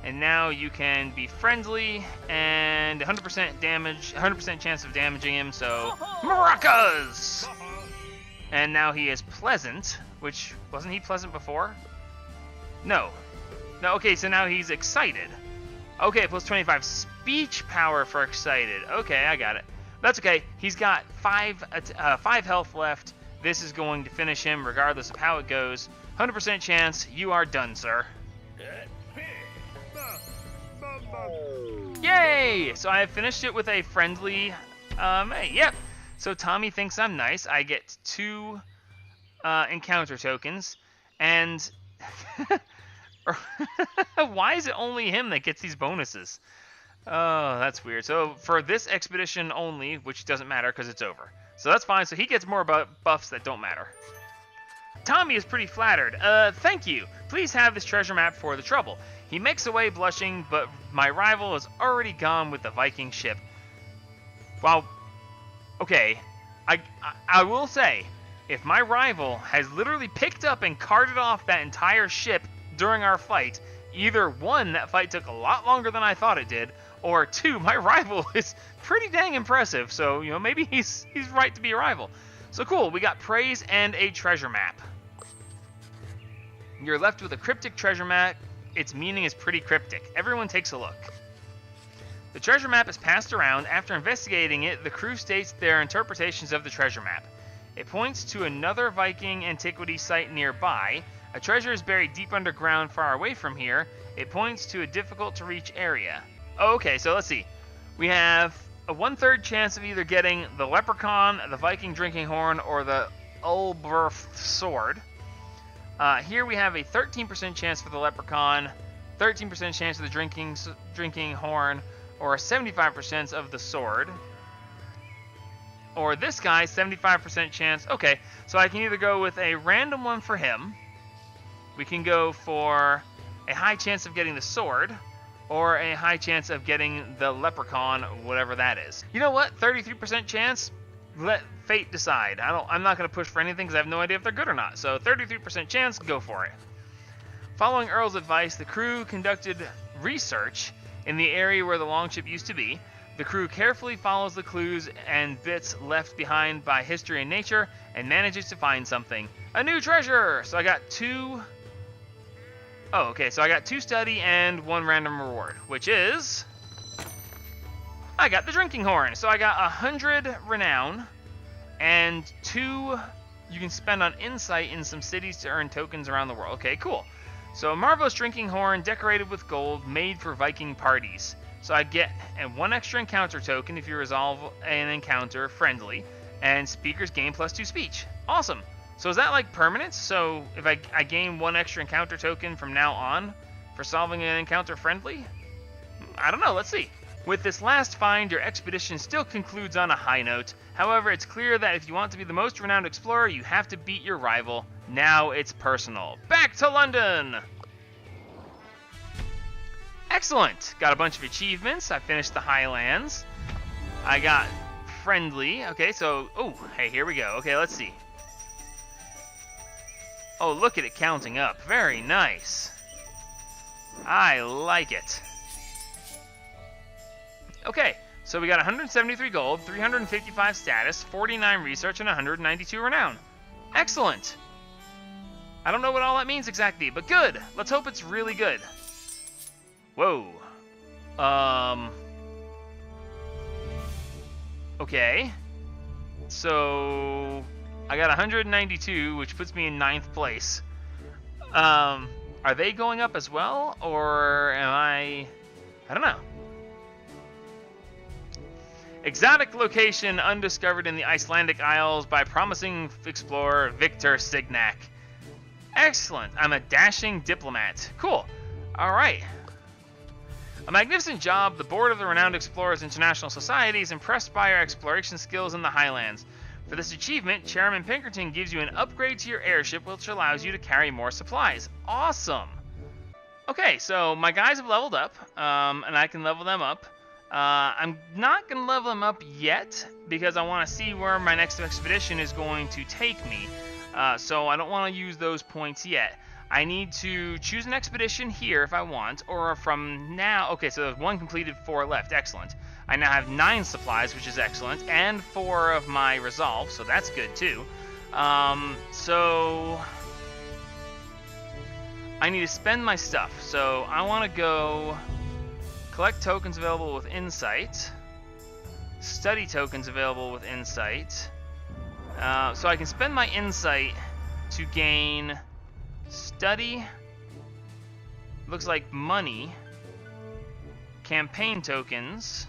And now you can be friendly and 100% damage, 100% chance of damaging him, so maracas! And now he is pleasant, which, wasn't he pleasant before? No. No, okay, so now he's excited. Okay, plus 25 speech power for excited. Okay, I got it. That's okay. He's got 5 health left. This is going to finish him regardless of how it goes. 100% chance, you are done, sir. Yay! So I have finished it with a friendly, hey, yep. So Tommy thinks I'm nice. I get 2 encounter tokens, and why is it only him that gets these bonuses? Oh, that's weird. So for this expedition only, which doesn't matter because it's over. So that's fine. So he gets more buffs that don't matter. Tommy is pretty flattered. Thank you. Please have this treasure map for the trouble. He makes away blushing, but my rival is already gone with the Viking ship. Well, okay. I will say, if my rival has literally picked up and carted off that entire ship during our fight, either one, that fight took a lot longer than I thought it did, or two, my rival is pretty dang impressive. So, you know, maybe he's right to be a rival. So cool, we got praise and a treasure map. You're left with a cryptic treasure map. Its meaning is pretty cryptic. Everyone takes a look. The treasure map is passed around. After investigating it, the crew states their interpretations of the treasure map. It points to another Viking antiquity site nearby. A treasure is buried deep underground far away from here. It points to a difficult-to-reach area. Oh, okay, so let's see. We have a 1/3 chance of either getting the leprechaun, the Viking drinking horn, or the Ulberth sword. Here we have a 13% chance for the leprechaun, 13% chance of the drinking horn, or 75% of the sword. Or this guy, 75% chance. Okay, so I can either go with a random one for him. We can go for a high chance of getting the sword, or a high chance of getting the leprechaun, whatever that is. You know what? 33% chance. Let fate decide. I'm not going to push for anything because I have no idea if they're good or not. So 33% chance, go for it. Following Earl's advice, the crew conducted research in the area where the longship used to be. The crew carefully follows the clues and bits left behind by history and nature and manages to find something. A new treasure! So I got 2... Oh, okay, so I got 2 study and 1 random reward, which is... I got the drinking horn. So I got 100 renown and 2 you can spend on insight in some cities to earn tokens around the world. Okay, cool. So a marvelous drinking horn decorated with gold, made for Viking parties. So I get 1 extra encounter token if you resolve an encounter friendly, and speakers gain +2 speech. Awesome. So is that like permanent? So if I gain 1 extra encounter token from now on for solving an encounter friendly? I don't know, let's see. With this last find, your expedition still concludes on a high note. However, it's clear that if you want to be the most renowned explorer, you have to beat your rival. Now it's personal. Back to London! Excellent! Got a bunch of achievements. I finished the Highlands. I got friendly. Okay, so... Oh, hey, here we go. Okay, let's see. Oh, look at it counting up. Very nice. I like it. Okay, so we got 173 gold, 355 status, 49 research, and 192 renown. Excellent! I don't know what all that means exactly, but good! Let's hope it's really good. Whoa. Okay. So... I got 192, which puts me in 9th place. Are they going up as well, or am I don't know. Exotic location undiscovered in the Icelandic Isles by promising explorer Victor Signac. Excellent. I'm a dashing diplomat. Cool. All right. A magnificent job. The board of the Renowned Explorers International Society is impressed by your exploration skills in the Highlands. For this achievement, Chairman Pinkerton gives you an upgrade to your airship, which allows you to carry more supplies. Awesome. Okay, so my guys have leveled up, and I can level them up. I'm not going to level them up yet, because I want to see where my next expedition is going to take me. So I don't want to use those points yet. I need to choose an expedition here if I want, or from now... Okay, so there's 1 completed, 4 left. Excellent. I now have 9 supplies, which is excellent, and 4 of my resolve, so that's good too. So I need to spend my stuff. So I want to go collect tokens available with insight, study tokens available with insight. So I can spend my insight to gain study, looks like money, campaign tokens.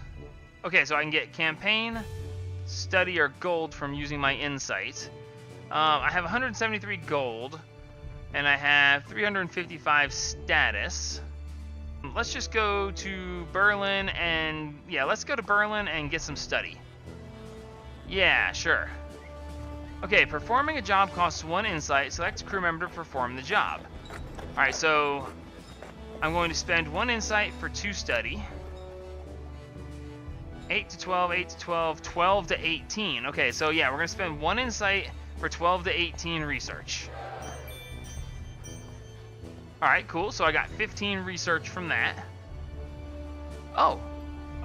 Okay, so I can get campaign, study, or gold from using my insight. I have 173 gold, and I have 355 status. Let's just go to Berlin and... Yeah, let's go to Berlin and get some study. Yeah, sure. Okay, performing a job costs 1 insight. Select a crew member to perform the job. Alright, so I'm going to spend 1 insight for 2 study. 8 to 12, 8 to 12, 12 to 18. Okay, so yeah, we're going to spend 1 insight for 12 to 18 research. Alright, cool. So I got 15 research from that. Oh,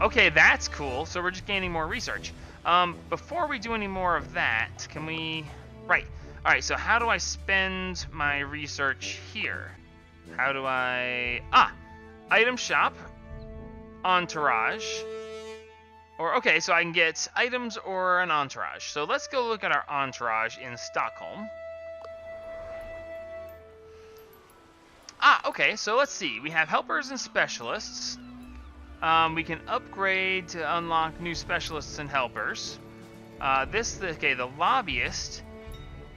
okay, that's cool. So we're just gaining more research. Before we do any more of that, can we... Right. Alright, so how do I spend my research here? How do I... Item shop. Entourage. Or, okay, so I can get items or an entourage. So let's go look at our entourage in Stockholm. Okay, so let's see. We have helpers and specialists. We can upgrade to unlock new specialists and helpers. The lobbyist.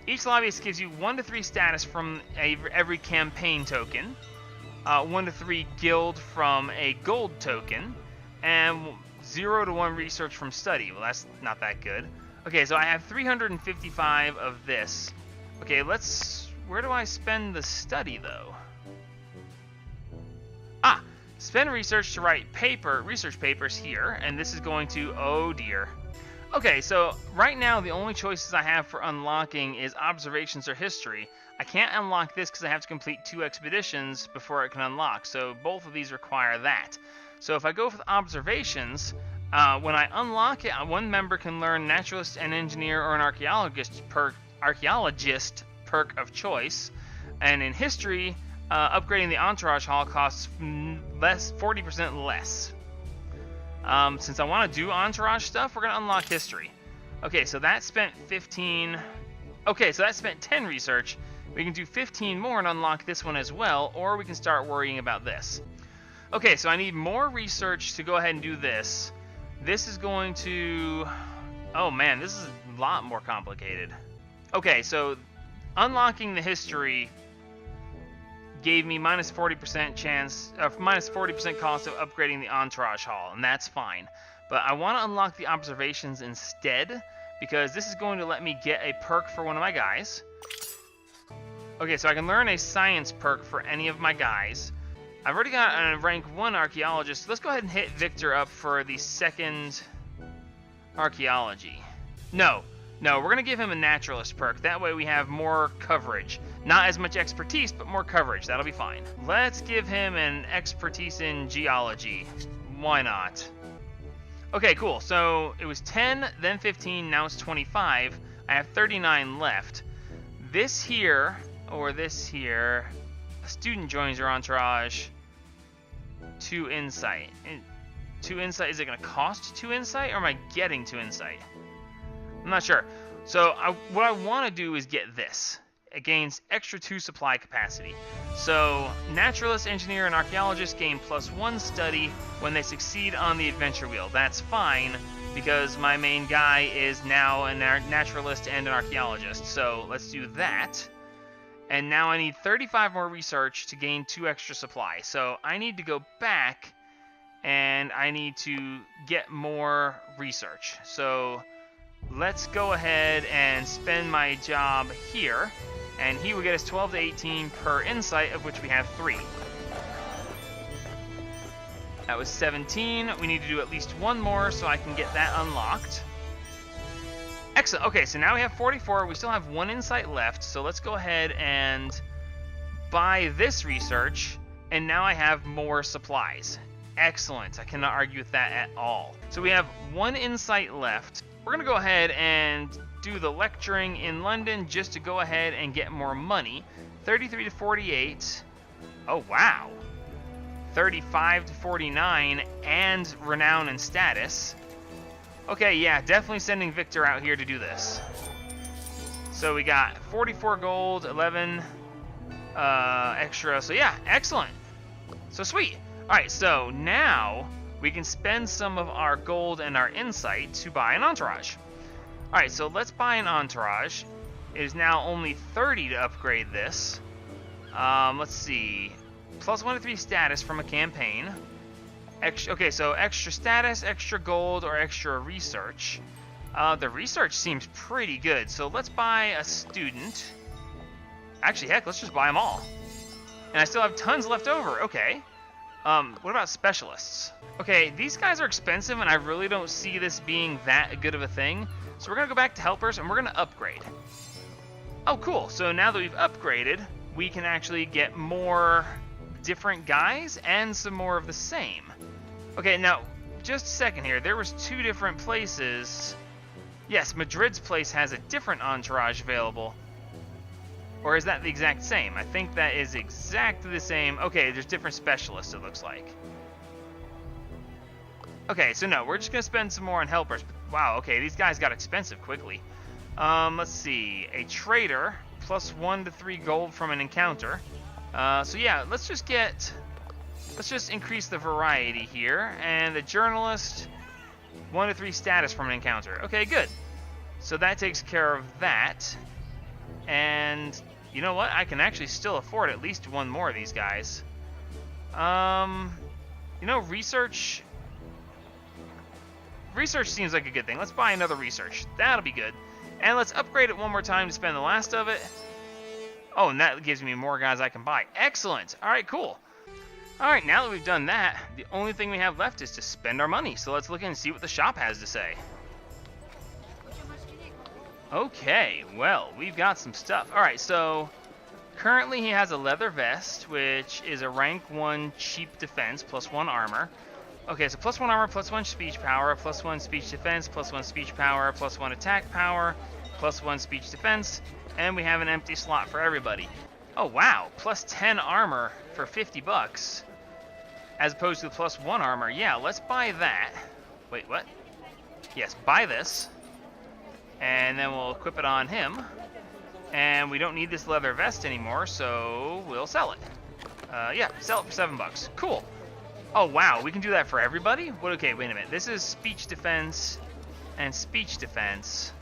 Each lobbyist gives you 1 to 3 status from every campaign token, 1 to 3 guild from a gold token, and 0 to 1 research from study. Well, that's not that good. Okay, so I have 355 of this. Okay, where do I spend the study, though? Spend research to write research papers here, and this is going to, oh dear. Okay, so right now the only choices I have for unlocking is observations or history. I can't unlock this because I have to complete 2 expeditions before it can unlock, so both of these require that. So if I go with observations, when I unlock it, 1 member can learn naturalist, an engineer, or an archaeologist perk of choice, and in history, upgrading the entourage hall costs 40% less. Since I want to do entourage stuff, we're going to unlock history. Okay, so that spent 15... Okay, so that spent 10 research. We can do 15 more and unlock this one as well, or we can start worrying about this. Okay, so I need more research to go ahead and do this. This is going to... Oh man, this is a lot more complicated. Okay, so unlocking the history gave me minus 40% chance, minus 40% cost of upgrading the entourage hall, and that's fine. But I want to unlock the observations instead, because this is going to let me get a perk for one of my guys. Okay, so I can learn a science perk for any of my guys. I've already got a rank 1 archaeologist. Let's go ahead and hit Victor up for the 2nd archaeology. No, we're going to give him a naturalist perk. That way we have more coverage. Not as much expertise, but more coverage. That'll be fine. Let's give him an expertise in geology. Why not? Okay, cool. So it was 10, then 15, now it's 25. I have 39 left. This here, or this here, a student joins your entourage. 2 insight. 2 insight, is it going to cost 2 insight, or am I getting 2 insight? I'm not sure. So what I want to do is get this. It gains extra 2 supply capacity. So naturalist, engineer, and archaeologist gain +1 study when they succeed on the adventure wheel. That's fine because my main guy is now a naturalist and an archaeologist. So let's do that. And now I need 35 more research to gain 2 extra supply. So I need to go back and I need to get more research. So let's go ahead and spend my job here, and he will get us 12 to 18 per insight, of which we have 3. That was 17. We need to do at least 1 more so I can get that unlocked. Excellent. Okay, so now we have 44. We still have 1 insight left, so let's go ahead and buy this research, and now I have more supplies. Excellent. I cannot argue with that at all. So we have 1 insight left. We're going to go ahead and do the lecturing in London just to go ahead and get more money. 33 to 48. Oh, wow. 35 to 49 and renown and status. Okay, yeah, definitely sending Victor out here to do this. So we got 44 gold, 11 extra. So yeah, excellent. So sweet. All right, so now we can spend some of our gold and our insight to buy an entourage. Alright, so let's buy an entourage. It is now only 30 to upgrade this. Let's see. +1 to 3 status from a campaign. Okay, so extra status, extra gold, or extra research. The research seems pretty good, so let's buy a student. Actually, heck, let's just buy them all. And I still have tons left over. Okay. What about specialists? Okay, these guys are expensive, and I really don't see this being that good of a thing. So we're going to go back to helpers, and we're going to upgrade. Oh, cool. So now that we've upgraded, we can actually get more different guys and some more of the same. Okay, now, just a second here. There was 2 different places. Yes, Madrid's place has a different entourage available. Or is that the exact same? I think that is exactly the same. Okay, there's different specialists, it looks like. Okay, so no, we're just going to spend some more on helpers. Wow, okay, these guys got expensive quickly. Let's see. A trader, plus 1 to 3 gold from an encounter. So yeah, let's just increase the variety here. And the journalist, 1 to 3 status from an encounter. Okay, good. So that takes care of that. And you know what? I can actually still afford at least 1 more of these guys. You know, research seems like a good thing. Let's buy another research. That'll be good. And let's upgrade it 1 more time to spend the last of it. Oh, and that gives me more guys I can buy. Excellent. All right, cool. All right, now that we've done that, the only thing we have left is to spend our money. So let's look in and see what the shop has to say. Okay, well, we've got some stuff. All right, so currently he has a leather vest, which is a rank 1 cheap defense, plus 1 armor. Okay, so plus 1 armor, plus 1 speech power, plus 1 speech defense, plus 1 speech power, plus 1 attack power, plus 1 speech defense, and we have an empty slot for everybody. Oh, wow, plus 10 armor for 50 bucks, as opposed to the plus 1 armor. Yeah, let's buy that. Wait, what? Yes, buy this. And then we'll equip it on him. And we don't need this leather vest anymore, so we'll sell it. Yeah, sell it for 7 bucks. Cool. Oh, wow, we can do that for everybody? What? Okay, wait a minute. This is speech defense and speech defense.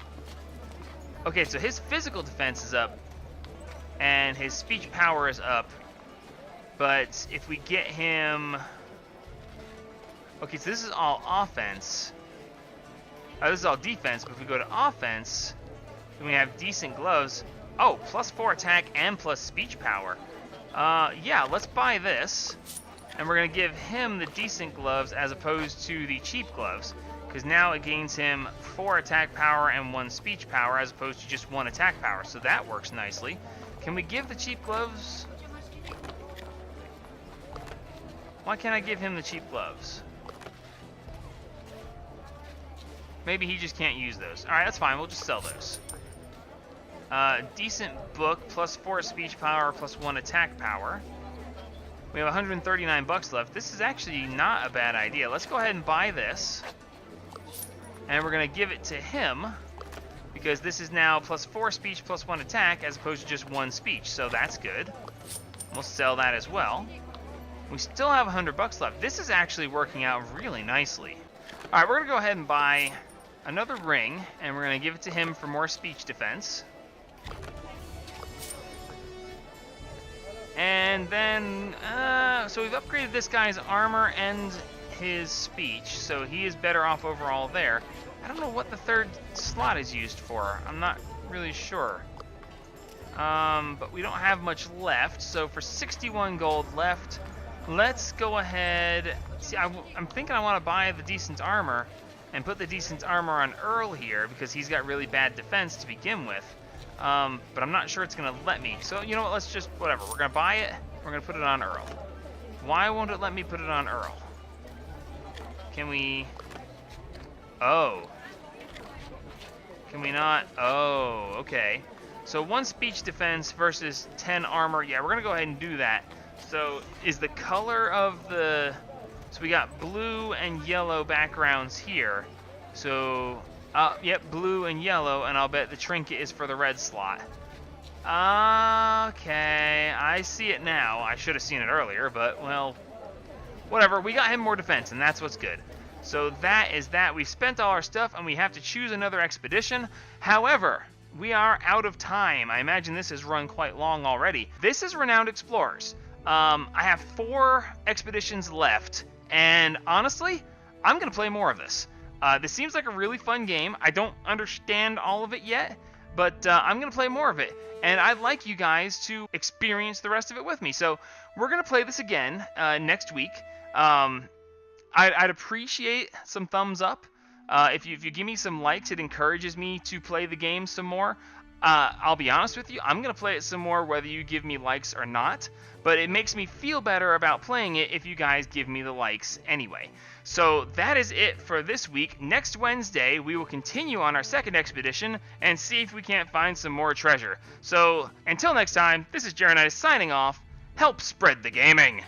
Okay, so his physical defense is up, and his speech power is up. But if we get him... Okay, so this is all offense. This is all defense, but if we go to offense, then we have decent gloves. Oh, plus 4 attack and plus speech power. Yeah, let's buy this. And we're going to give him the decent gloves as opposed to the cheap gloves. Because now it gains him 4 attack power and 1 speech power as opposed to just 1 attack power. So that works nicely. Can we give the cheap gloves? Why can't I give him the cheap gloves? Maybe he just can't use those. Alright, that's fine. We'll just sell those. Decent book, plus 4 speech power, plus 1 attack power. We have 139 bucks left. This is actually not a bad idea. Let's go ahead and buy this. And we're going to give it to him. Because this is now plus 4 speech, plus 1 attack, as opposed to just 1 speech. So that's good. We'll sell that as well. We still have 100 bucks left. This is actually working out really nicely. Alright, we're going to go ahead and buy another ring, and we're going to give it to him for more speech defense. And then, so we've upgraded this guy's armor and his speech, so he is better off overall there. I don't know what the 3rd slot is used for. I'm not really sure. But we don't have much left, so for 61 gold left, let's go ahead. See, I'm thinking I want to buy the decent armor and put the decent armor on Earl here because he's got really bad defense to begin with. But I'm not sure it's going to let me. So, you know what, let's just, whatever. We're going to buy it. We're going to put it on Earl. Why won't it let me put it on Earl? Can we... Oh. Can we not? Oh, okay. So 1 speech defense versus 10 armor. Yeah, we're going to go ahead and do that. So is the color of the... So we got blue and yellow backgrounds here. So, yep, blue and yellow, and I'll bet the trinket is for the red slot. Okay, I see it now. I should have seen it earlier, but, well, whatever. We got him more defense, and that's what's good. So that is that. We've spent all our stuff, and we have to choose another expedition. However, we are out of time. I imagine this has run quite long already. This is Renowned Explorers. I have 4 expeditions left, and honestly, I'm going to play more of this. This seems like a really fun game. I don't understand all of it yet, but I'm going to play more of it. And I'd like you guys to experience the rest of it with me. So we're going to play this again next week. I'd appreciate some thumbs up. If you give me some likes, it encourages me to play the game some more. I'll be honest with you, I'm going to play it some more whether you give me likes or not, but it makes me feel better about playing it if you guys give me the likes anyway. So that is it for this week. Next Wednesday, we will continue on our second expedition and see if we can't find some more treasure. So until next time, this is Jeronitis signing off. Help spread the gaming!